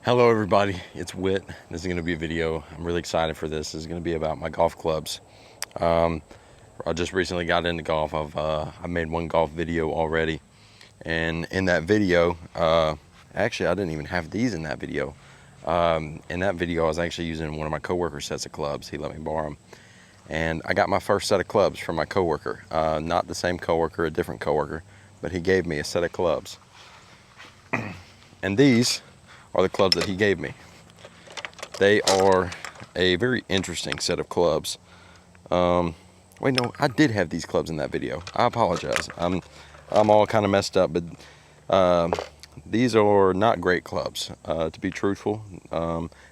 Hello everybody, it's Whit. This is going to be a video. I'm really excited for this. This is going to be about my golf clubs. Um, I just recently got into golf. I made one golf video already, and in that video, actually I didn't even have these in that video. In that video, I was actually using one of my coworkers' sets of clubs. He let me borrow them, and I got my first set of clubs from my coworker. Not the same coworker, a different coworker, but he gave me a set of clubs, and these are the clubs that he gave me. They are a very interesting set of clubs. Wait, no, I did have these clubs in that video. I apologize. I'm all kind of messed up, but these are not great clubs. To be truthful,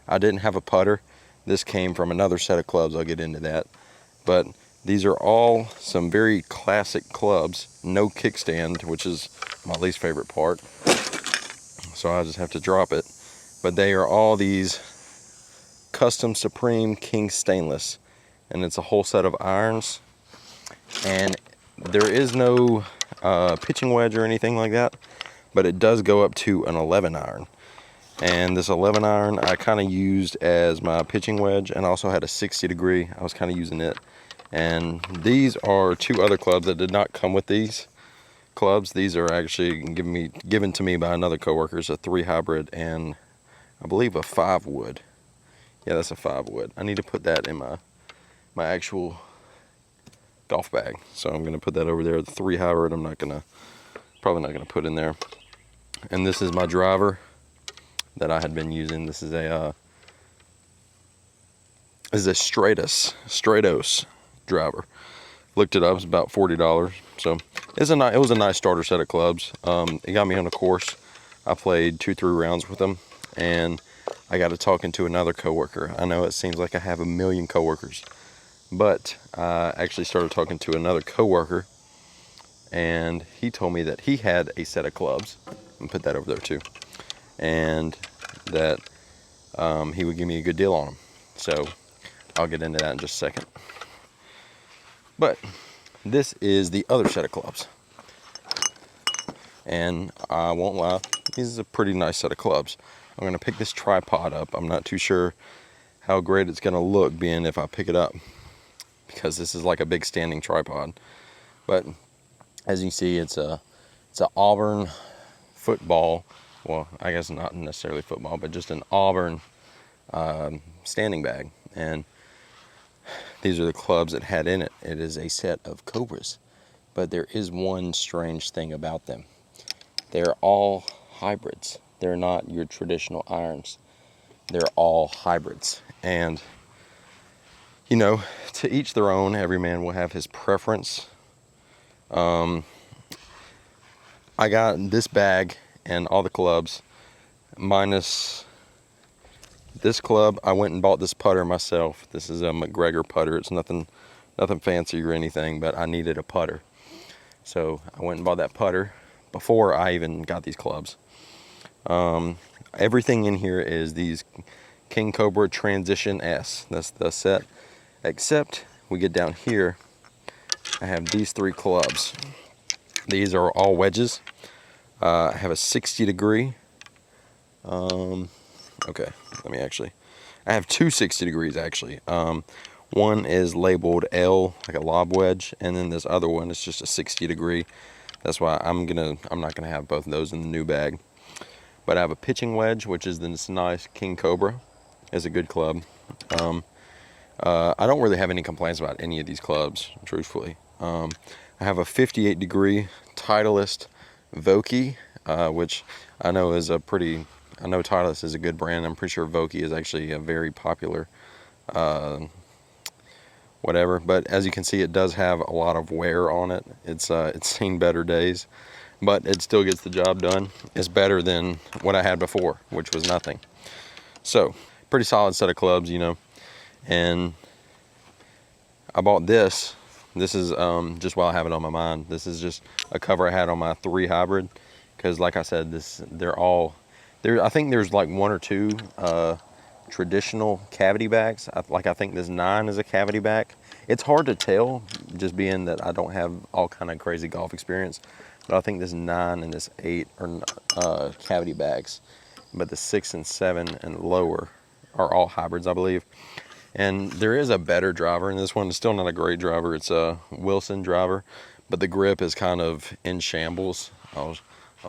I didn't have a putter. This came from another set of clubs. I'll get into that. But these are all some very classic clubs. No kickstand, which is my least favorite part. So I just have to drop it. But they are all these Custom Supreme King Stainless, and it's a whole set of irons, and there is no pitching wedge or anything like that, but it does go up to an 11 iron, and this 11 iron I kind of used as my pitching wedge, and also had a 60 degree. I was kind of using it. And these are two other clubs that did not come with these clubs. These are actually given to me by another coworker. It's a 3 hybrid and I believe a 5 wood. Yeah, that's a 5 wood. I need to put that in my actual golf bag. So I'm gonna put that over there. The 3 hybrid I'm probably not gonna put in there. And this is my driver that I had been using. This is a Stratos driver. Looked it up, it's about $40. So it was a nice starter set of clubs. It got me on a course. I played 2-3 rounds with them, and I got to talking to another coworker. I know it seems like I have a million coworkers, but I actually started talking to another coworker, and he told me that he had a set of clubs. And put that over there too, and that he would give me a good deal on them. So I'll get into that in just a second. But this is the other set of clubs, and I won't lie, this is a pretty nice set of clubs. I'm gonna pick this tripod up. I'm not too sure how great it's gonna look being if I pick it up, because this is like a big standing tripod. But as you see, it's an Auburn football. Well, I guess not necessarily football, but just an Auburn standing bag. And these are the clubs it had in it. It is a set of Cobras, but there is one strange thing about them. They're all hybrids. They're not your traditional irons. They're all hybrids. And, you know, to each their own. Every man will have his preference. I got this bag and all the clubs, minus this club. I went and bought this putter myself. This is a McGregor putter. It's nothing fancy or anything, but I needed a putter. So I went and bought that putter before I even got these clubs. Everything in here is these King Cobra Transition S. That's the set. Except we get down here, I have these 3 clubs. These are all wedges. I have a 60 degree. Okay, I have 2 60 degrees actually. One is labeled L, like a lob wedge, and then this other one is just a 60 degree. That's why I'm not gonna have both of those in the new bag. But I have a pitching wedge, which is this nice King Cobra. It's a good club. I don't really have any complaints about any of these clubs, truthfully. I have a 58 degree Titleist Vokey, which I know Titleist is a good brand. I'm pretty sure Vokey is actually a very popular whatever. But as you can see, it does have a lot of wear on it. It's seen better days, but it still gets the job done. It's better than what I had before, which was nothing. So pretty solid set of clubs, you know. And I bought this. This is just while I have it on my mind. This is just a cover I had on my 3 hybrid, because like I said, I think there's like 1 or 2 traditional cavity backs. I think this 9 is a cavity back. It's hard to tell, just being that I don't have all kind of crazy golf experience, but I think this 9 and this 8 are cavity backs. but the 6 and 7 and lower are all hybrids, I believe. And there is a better driver in this one. It's still not a great driver. It's a Wilson driver, but the grip is kind of in shambles. I'll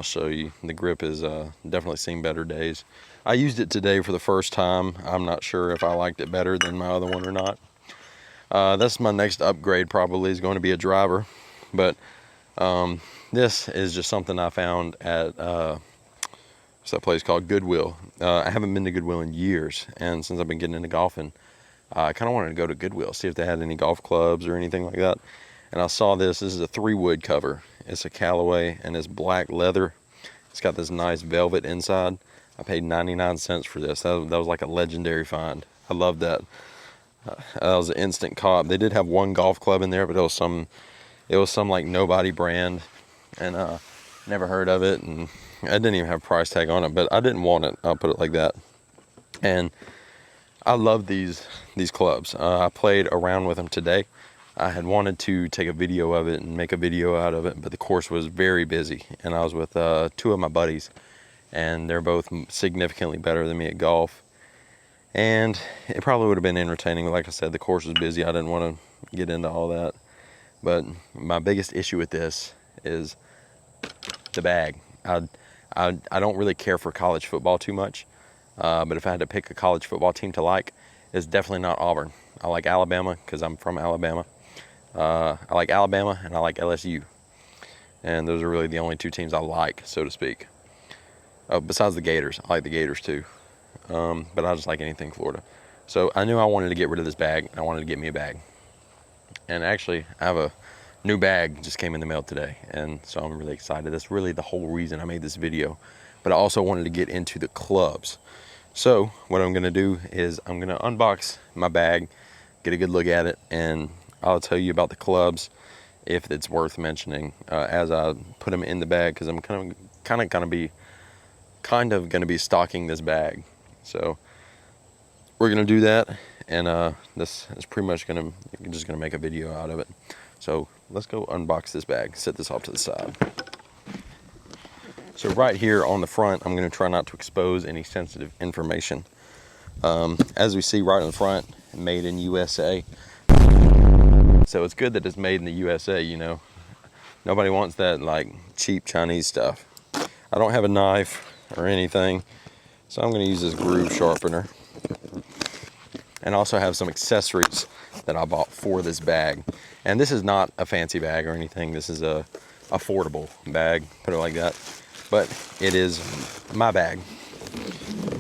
show you. The grip is definitely seen better days. I used it today for the first time. I'm not sure if I liked it better than my other one or not. That's my next upgrade, probably is going to be a driver. But this is just something I found at what's that place called? Goodwill. I haven't been to Goodwill in years, and since I've been getting into golfing, I kind of wanted to go to Goodwill, see if they had any golf clubs or anything like that. And I saw this. This is a 3-wood cover. It's a Callaway, and it's black leather. It's got this nice velvet inside. I paid 99 cents for this. That was like a legendary find. I love that. That was an instant cop. They did have one golf club in there, but it was some like nobody brand, and never heard of it, and I didn't even have a price tag on it, but I didn't want it. I'll put it like that. And I love these clubs. I played around with them today. I had wanted to take a video of it and make a video out of it, but the course was very busy, and I was with 2 of my buddies, and they're both significantly better than me at golf. And it probably would have been entertaining. Like I said, the course was busy. I didn't want to get into all that. But my biggest issue with this is the bag. I don't really care for college football too much. But if I had to pick a college football team to like, it's definitely not Auburn. I like Alabama because I'm from Alabama. I like Alabama and I like LSU. And those are really the only 2 teams I like, so to speak. Besides the Gators. I like the Gators too. But I just like anything Florida. So I knew I wanted to get rid of this bag. I wanted to get me a bag. And actually, I have a new bag just came in the mail today. And so I'm really excited. That's really the whole reason I made this video. But I also wanted to get into the clubs. So what I'm going to do is I'm going to unbox my bag, get a good look at it, and I'll tell you about the clubs if it's worth mentioning as I put them in the bag, because I'm kind of going to be stocking this bag. So we're going to do that, and this is pretty much just going to make a video out of it. So let's go unbox this bag, set this off to the side. So right here on the front, I'm going to try not to expose any sensitive information. As we see right in the front, made in USA. So it's good that it's made in the USA, you know. Nobody wants that like cheap Chinese stuff. I don't have a knife or anything, so I'm going to use this groove sharpener. And also have some accessories that I bought for this bag. And this is not a fancy bag or anything. This is a affordable bag, put it like that. But it is my bag.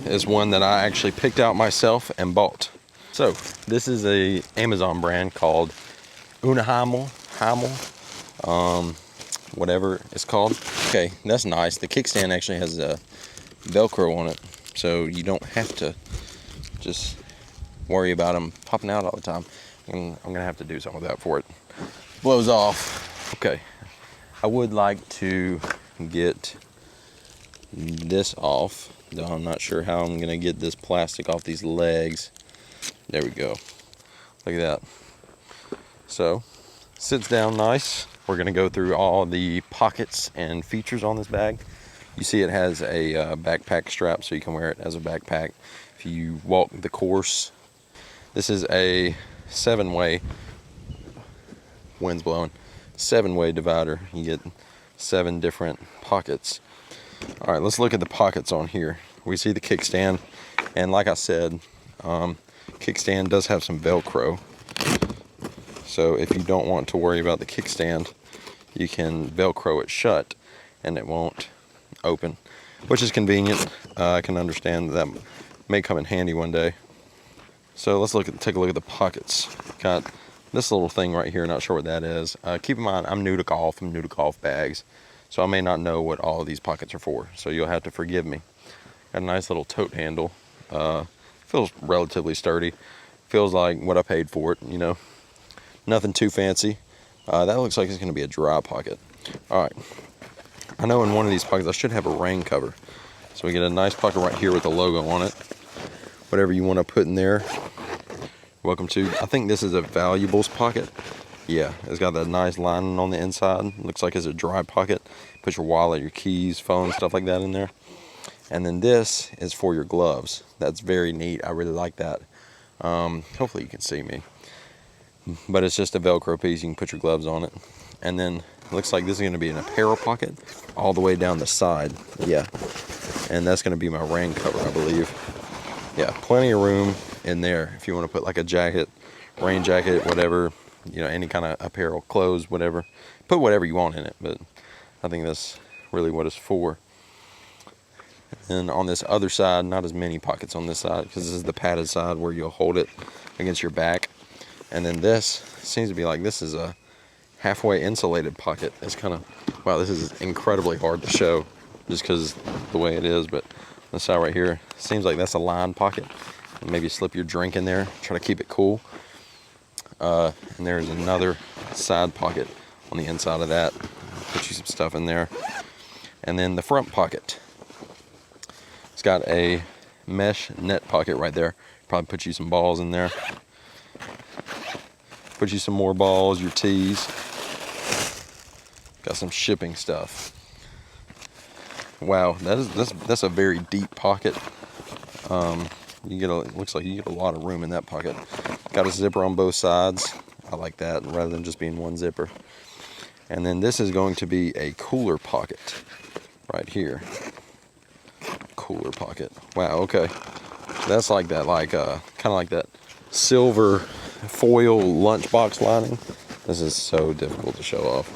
It's one that I actually picked out myself and bought. So this is a Amazon brand called Unheimel, whatever it's called. Okay, that's nice. The kickstand actually has a Velcro on it, so you don't have to just worry about them popping out all the time. And I'm gonna have to do something with that before it blows off. Okay, I would like to get this off, though I'm not sure how I'm gonna get this plastic off these legs. There we go. Look at that. So sits down nice. We're gonna go through all the pockets and features on this bag. You see it has a backpack strap, so you can wear it as a backpack if you walk the course. This is a 7-way, wind's blowing, 7-way divider. You get 7 different pockets. All right, let's look at the pockets on here. We see the kickstand, and like I said, kickstand does have some Velcro. So if you don't want to worry about the kickstand, you can Velcro it shut and it won't open, which is convenient. I can understand that may come in handy one day. So let's take a look at the pockets. Got this little thing right here, not sure what that is. Keep in mind, I'm new to golf bags, so I may not know what all of these pockets are for, so you'll have to forgive me. Got a nice little tote handle. Feels relatively sturdy. Feels like what I paid for it, you know. Nothing too fancy. That looks like it's going to be a dry pocket. All right. I know in one of these pockets I should have a rain cover. So we get a nice pocket right here with the logo on it. Whatever you want to put in there, welcome to. I think this is a valuables pocket. Yeah, it's got that nice lining on the inside. Looks like it's a dry pocket. Put your wallet, your keys, phone, stuff like that in there. And then this is for your gloves. That's very neat. I really like that. Hopefully you can see me. But it's just a Velcro piece. You can put your gloves on it. And then it looks like this is going to be an apparel pocket all the way down the side. Yeah. And that's going to be my rain cover, I believe. Yeah, plenty of room in there if you want to put like a jacket, rain jacket, whatever, you know, any kind of apparel, clothes, whatever. Put whatever you want in it, but I think that's really what it's for. And on this other side, not as many pockets on this side, because this is the padded side where you'll hold it against your back. And then this seems to be like, this is a halfway insulated pocket. It's kind of, wow, this is incredibly hard to show just because the way it is. But this side right here, seems like that's a lined pocket. Maybe slip your drink in there, try to keep it cool. And there's another side pocket on the inside of that. Put you some stuff in there. And then the front pocket, it's got a mesh net pocket right there. Probably put you some balls in there. Put you some more balls, your tees. Got some shipping stuff. Wow, that's a very deep pocket. Looks like you get a lot of room in that pocket. Got a zipper on both sides. I like that rather than just being one zipper. And then this is going to be a cooler pocket right here. Cooler pocket. Wow, okay. That's like that, like kind of like that silver foil lunchbox lining. This is so difficult to show off.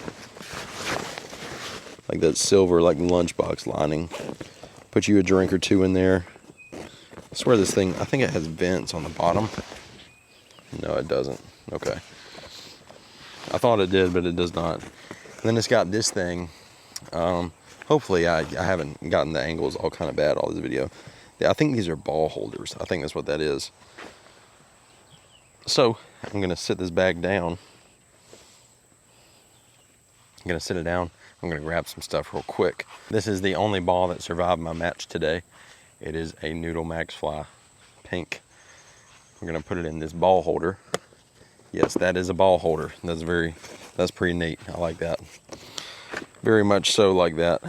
Like that silver like lunchbox lining. Put you a drink or two in there. I swear this thing, I think it has vents on the bottom. No, it doesn't. Okay. I thought it did, but it does not. And then it's got this thing. Hopefully I haven't gotten the angles all kind of bad all this video. Yeah, I think these are ball holders. I think that's what that is. So I'm gonna sit this bag down. I'm gonna sit it down. I'm gonna grab some stuff real quick. This is the only ball that survived my match today. It is a Noodle Max Fly pink. We're gonna put it in this ball holder. Yes, that is a ball holder. That's pretty neat. I like that. Very much so like that.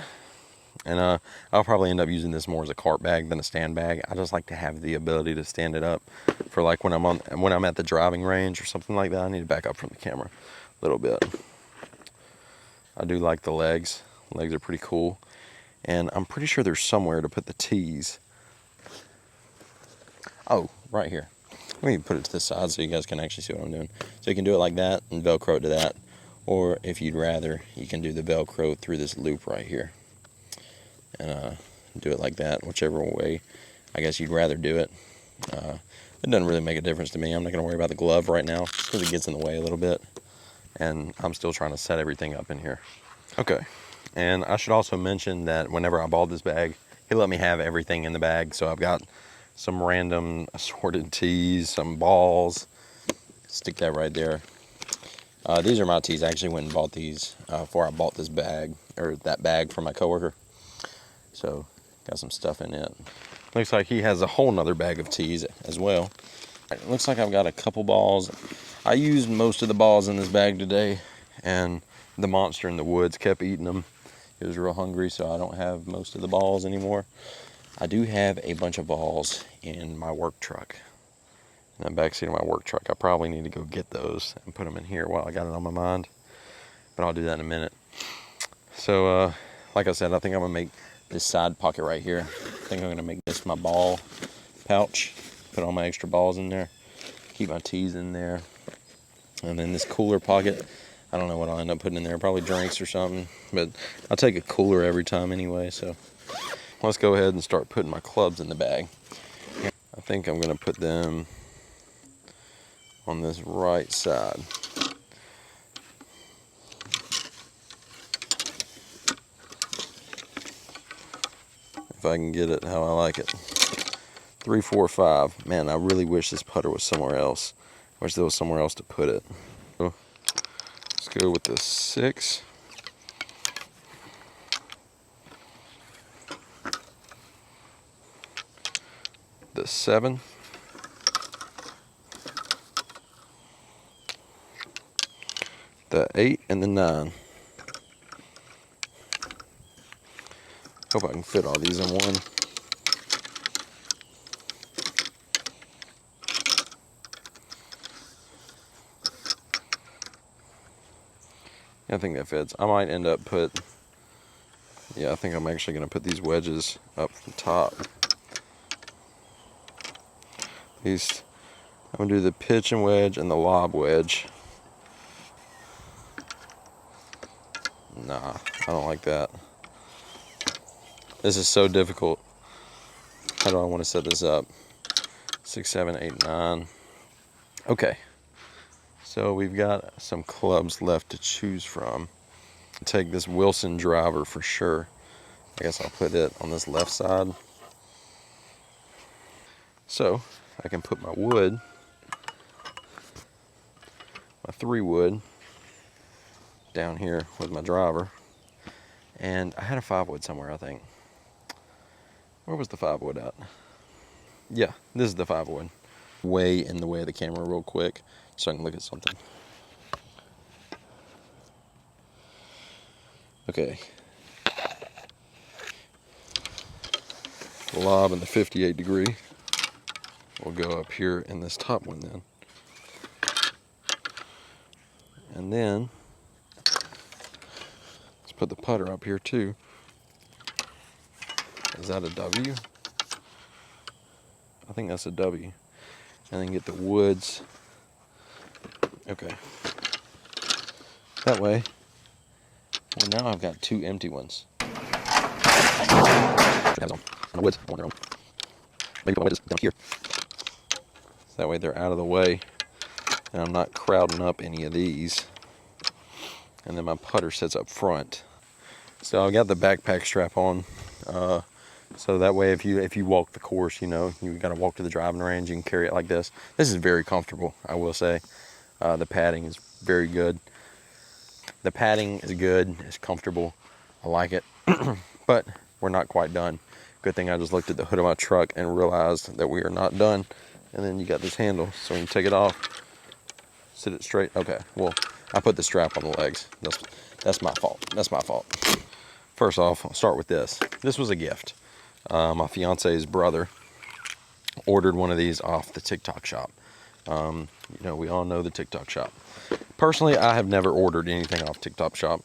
And I'll probably end up using this more as a cart bag than a stand bag. I just like to have the ability to stand it up for like when I'm at the driving range or something like that. I need to back up from the camera a little bit. I do like the legs. Legs are pretty cool. And I'm pretty sure there's somewhere to put the tees. Oh, right here. Let me put it to the side so you guys can actually see what I'm doing. So you can do it like that and Velcro it to that. Or if you'd rather, you can do the Velcro through this loop right here. And do it like that, whichever way I guess you'd rather do it. It doesn't really make a difference to me. I'm not going to worry about the glove right now because it gets in the way a little bit. And I'm still trying to set everything up in here. Okay. And I should also mention that whenever I bought this bag, he let me have everything in the bag. So I've got some random assorted tees, some balls. Stick that right there. These are my tees. I actually went and bought these before I bought this bag, or that bag for my coworker. So got some stuff in it. Looks like he has a whole nother bag of tees as well. It looks like I've got a couple balls. I used most of the balls in this bag today, and the monster in the woods kept eating them. He was real hungry, so I don't have most of the balls anymore. I do have a bunch of balls in my work truck. In the backseat of my work truck. I probably need to go get those and put them in here while I got it on my mind. But I'll do that in a minute. So, like I said, I think I'm going to make this side pocket right here. I think I'm going to make this my ball pouch. Put all my extra balls in there. Keep my tees in there. And then this cooler pocket. I don't know what I'll end up putting in there. Probably drinks or something. But I'll take a cooler every time anyway. So let's go ahead and start putting my clubs in the bag. I think I'm going to put them on this right side. If I can get it how I like it. 3, 4, 5. Man, I really wish this putter was somewhere else. Wish there was somewhere else to put it. So, let's go with the 6. The 7. The 8 and the 9. Hope I can fit all these in one. I think that fits. I might end up yeah, I think I'm actually going to put these wedges up the top. I'm going to do the pitch and wedge and the lob wedge. Nah, I don't like that. This is so difficult. How do I want to set this up? 6, 7, 8, 9. Okay. So we've got some clubs left to choose from. Take this Wilson driver for sure. I guess I'll put it on this left side. So I can put my wood, my 3 wood, down here with my driver. And I had a 5 wood somewhere, I think. Where was the 5 wood at? Yeah, this is the 5 wood. Way in the way of the camera real quick so I can look at something. Okay. The lob in the 58 degree will go up here in this top one then. And then let's put the putter up here too. Is that a W? I think that's a W. And then get the woods. Okay. That way, well, now I've got 2 empty ones. On the woods, on their own. Maybe put my wedges down here. So that way they're out of the way, and I'm not crowding up any of these. And then my putter sits up front. So I got the backpack strap on. So that way, if you walk the course, you know, you got to walk to the driving range, you can carry it like this. This is very comfortable, I will say. The padding is very good. The padding is good, it's comfortable. I like it. But we're not quite done. Good thing I just looked at the hood of my truck and realized that we are not done. And then you got this handle, so when you take it off, sit it straight. Okay, well, I put the strap on the legs. That's my fault. That's my fault. First off, I'll start with this. This was a gift. My fiance's brother ordered one of these off the TikTok shop. You know, we all know the TikTok shop. Personally, I have never ordered anything off TikTok shop.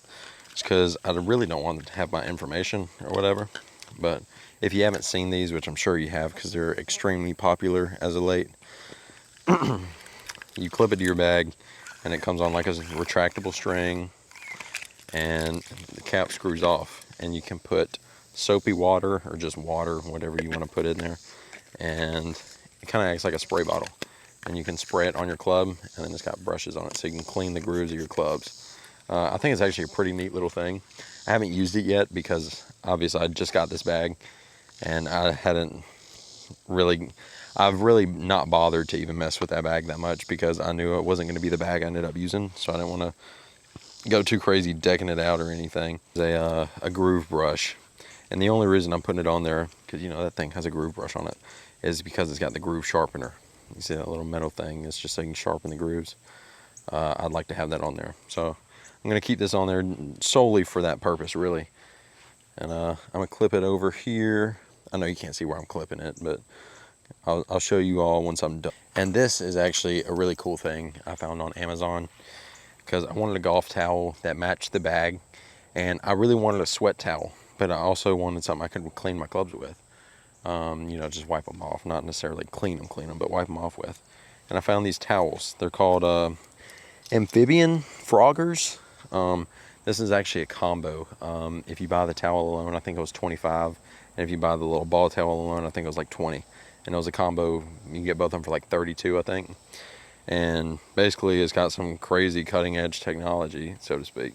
It's because I really don't want to have my information or whatever. But if you haven't seen these, which I'm sure you have because they're extremely popular as of late, you clip it to your bag and it comes on like a retractable string and the cap screws off, and you can put soapy water or just water, whatever you want to put in there, and it kind of acts like a spray bottle, and you can spray it on your club, and then it's got brushes on it so you can clean the grooves of your clubs. I think it's actually a pretty neat little thing. I haven't used it yet because obviously I just got this bag and I've really not bothered to even mess with that bag that much because I knew it wasn't going to be the bag I ended up using, so I didn't want to go too crazy decking it out or anything. It's a groove brush, and the only reason I'm putting it on there, because you know that thing has a groove brush on it, is because it's got the groove sharpener. You see that little metal thing? It's just so you can sharpen the grooves. I'd like to have that on there, so I'm going to keep this on there solely for that purpose, really. And I'm going to clip it over here. I know you can't see where I'm clipping it, but I'll show you all once I'm done. And this is actually a really cool thing I found on Amazon, because I wanted a golf towel that matched the bag, and I really wanted a sweat towel, but I also wanted something I could clean my clubs with. You know, just wipe them off, not necessarily clean them, but wipe them off with. And I found these towels. They're called Amphibian Froggers. This is actually a combo. If you buy the towel alone, I think it was $25, and if you buy the little ball towel alone, I think it was like $20. And it was a combo. You can get both of them for like $32, I think. And basically, it's got some crazy cutting-edge technology, so to speak.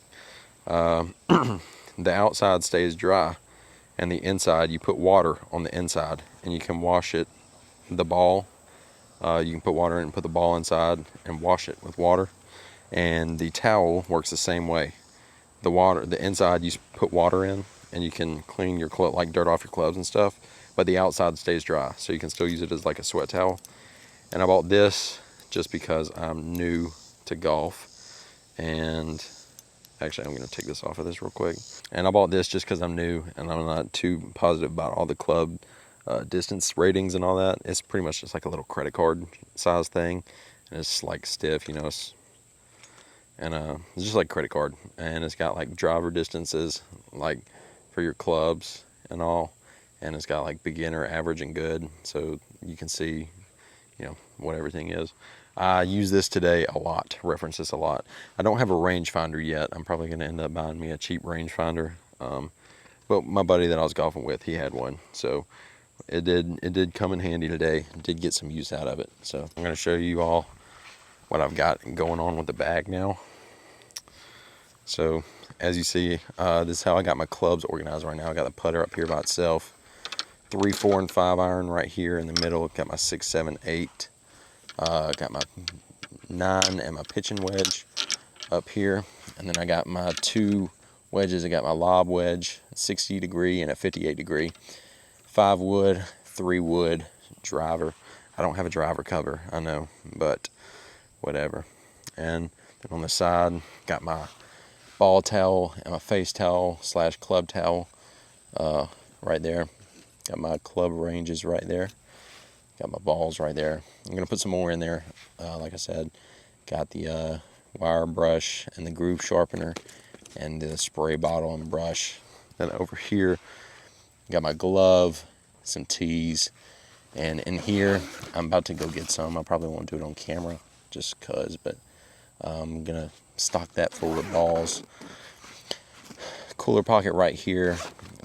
The outside stays dry, and the inside, you put water on the inside, and you can wash it. The ball, you can put water in and put the ball inside and wash it with water. And the towel works the same way. The inside, you put water in, and you can clean your like dirt off your clubs and stuff, but the outside stays dry, so you can still use it as like a sweat towel. And I bought this just because I'm new to golf, and actually I'm going to take this off of this real quick. And I bought this just because I'm new and I'm not too positive about all the club distance ratings and all that. It's pretty much just like a little credit card size thing, and it's like stiff, you know. and it's just like a credit card, and it's got like driver distances, like for your clubs and all, and it's got like beginner, average, and good, so you can see, you know, what everything is. I use this today a lot, reference this a lot. I don't have a rangefinder yet. I'm probably going to end up buying me a cheap rangefinder. But my buddy that I was golfing with, he had one, so it did come in handy today. Did get some use out of it. So I'm going to show you all what I've got going on with the bag now. So as you see, this is how I got my clubs organized right now. I got the putter up here by itself, 3, 4, and 5 iron right here in the middle. Got my 6, 7, 8. Got my 9 and my pitching wedge up here, and then I got my 2 wedges. I got my lob wedge, 60 degree and a 58 degree, 5 wood, 3 wood driver. I don't have a driver cover, I know, but whatever. And then on the side, got my ball towel and my face towel / club towel right there. Got my club ranges right there. Got my balls right there. I'm going to put some more in there. Like I said, got the wire brush and the groove sharpener and the spray bottle and brush. Then over here, got my glove, some tees, and in here, I'm about to go get some. I probably won't do it on camera just cause, but I'm going to stock that full with balls. Cooler pocket right here.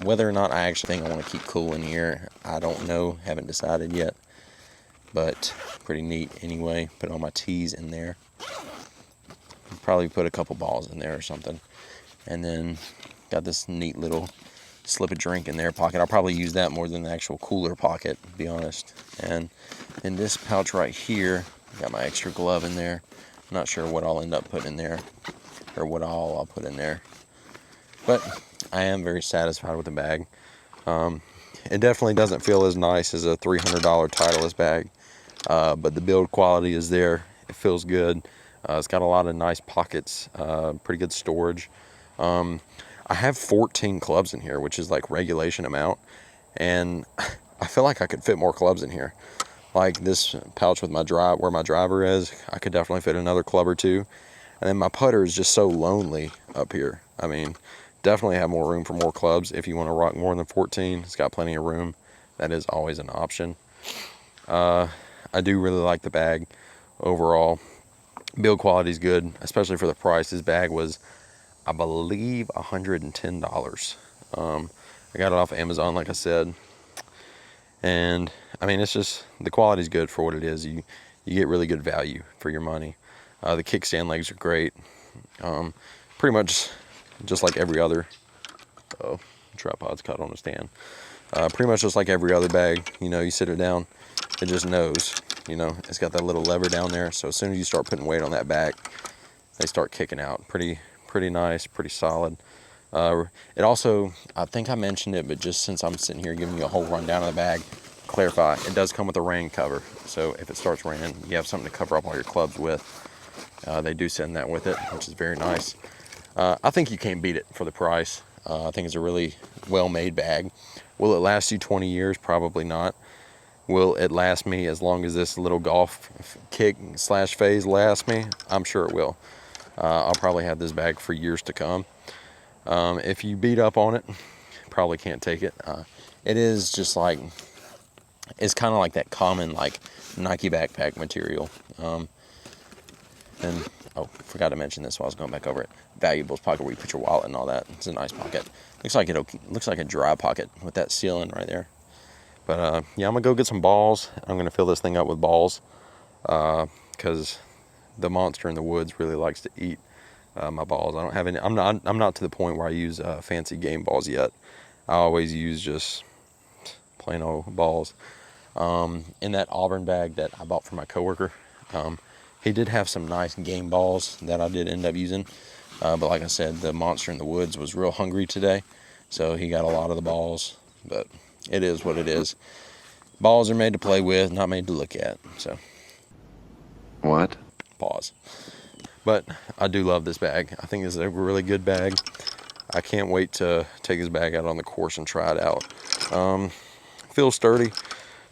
Whether or not I actually think I want to keep cool in here, I don't know. Haven't decided yet. But pretty neat anyway. Put all my tees in there. Probably put a couple balls in there or something. And then got this neat little slip a drink in there pocket. I'll probably use that more than the actual cooler pocket, to be honest. And in this pouch right here, got my extra glove in there. I'm not sure what I'll end up putting in there, or what all I'll put in there. But I am very satisfied with the bag. It definitely doesn't feel as nice as a $300 Titleist bag, but the build quality is there. It feels good. It's got a lot of nice pockets, pretty good storage. I have 14 clubs in here, which is like regulation amount, and I feel like I could fit more clubs in here. Like this pouch with my where my driver is, I could definitely fit another club or two. And then my putter is just so lonely up here. I mean, definitely have more room for more clubs. If you want to rock more than 14, it's got plenty of room. That is always an option. I do really like the bag overall. Build quality is good, especially for the price. This bag was, I believe, $110. I got it off Amazon, like I said. And I mean, it's just, the quality's good for what it is. You get really good value for your money. The kickstand legs are great. Pretty much just like every other, tripod's caught on a stand. Pretty much just like every other bag, you know, you sit it down, it just knows, you know, it's got that little lever down there. So as soon as you start putting weight on that back, they start kicking out. Pretty nice, pretty solid. It also, I think I mentioned it, but just since I'm sitting here giving you a whole rundown of the bag, clarify, it does come with a rain cover. So if it starts raining, you have something to cover up all your clubs with. They do send that with it, which is very nice. I think you can't beat it for the price. I think it's a really well-made bag. Will it last you 20 years? Probably not. Will it last me as long as this little golf kick / phase lasts me? I'm sure it will. I'll probably have this bag for years to come. If you beat up on it, probably can't take it. It is just like, it's kind of like that common like Nike backpack material. And forgot to mention this while I was going back over it. Valuables pocket where you put your wallet and all that. It's a nice pocket. Looks like a dry pocket with that sealing right there. But yeah, I'm gonna go get some balls. I'm gonna fill this thing up with balls because the monster in the woods really likes to eat my balls. I don't have any. I'm not to the point where I use fancy game balls yet. I always use just plain old balls. In that Auburn bag that I bought for my coworker, he did have some nice game balls that I did end up using. But like I said, the monster in the woods was real hungry today, so he got a lot of the balls. But it is what it is. Balls are made to play with, not made to look at. So, What? pause. But I do love this bag. I think this is a really good bag. I can't wait to take this bag out on the course and try it out. Feels sturdy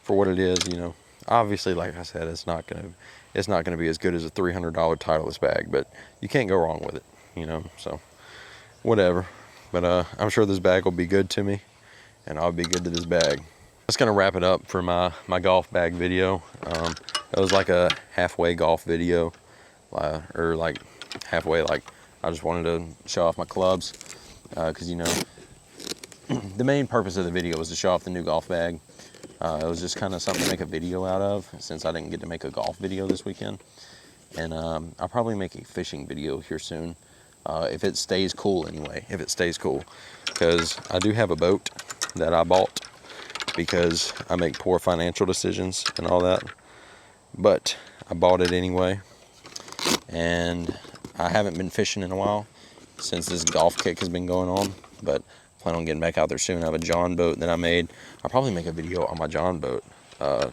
for what it is, you know. obviously, like I said, it's not gonna be as good as a $300 Titleist bag, but you can't go wrong with it, you know. So whatever. But I'm sure this bag will be good to me, and I'll be good to this bag. That's gonna wrap it up for my golf bag video. It was like a halfway golf video, or like halfway, like I just wanted to show off my clubs, because you know, the main purpose of the video was to show off the new golf bag. It was just kind of something to make a video out of, since I didn't get to make a golf video this weekend. And I'll probably make a fishing video here soon, if it stays cool anyway, if it stays cool. Because I do have a boat that I bought because I make poor financial decisions and all that. But I bought it anyway. And I haven't been fishing in a while since this golf kick has been going on. But I plan on getting back out there soon. I have a John boat that I made. I'll probably make a video on my John boat,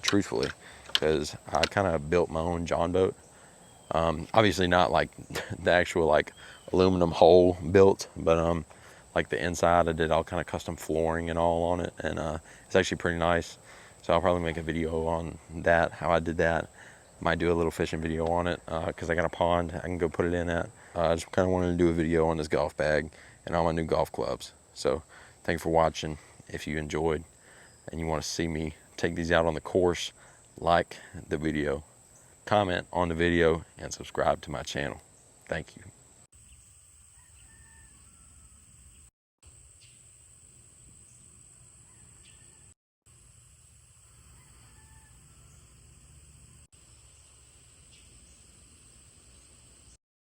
truthfully. Because I kind of built my own John boat. Obviously not like the actual like aluminum hull built, but like the inside I did all kind of custom flooring and all on it, and it's actually pretty nice. So I'll probably make a video on that, how I did that. Might do a little fishing video on it, because I got a pond I can go put it in at. I just kind of wanted to do a video on this golf bag and all my new golf clubs. So thank you for watching. If you enjoyed and you want to see me take these out on the course, like the video, comment on the video, and subscribe to my channel. Thank you.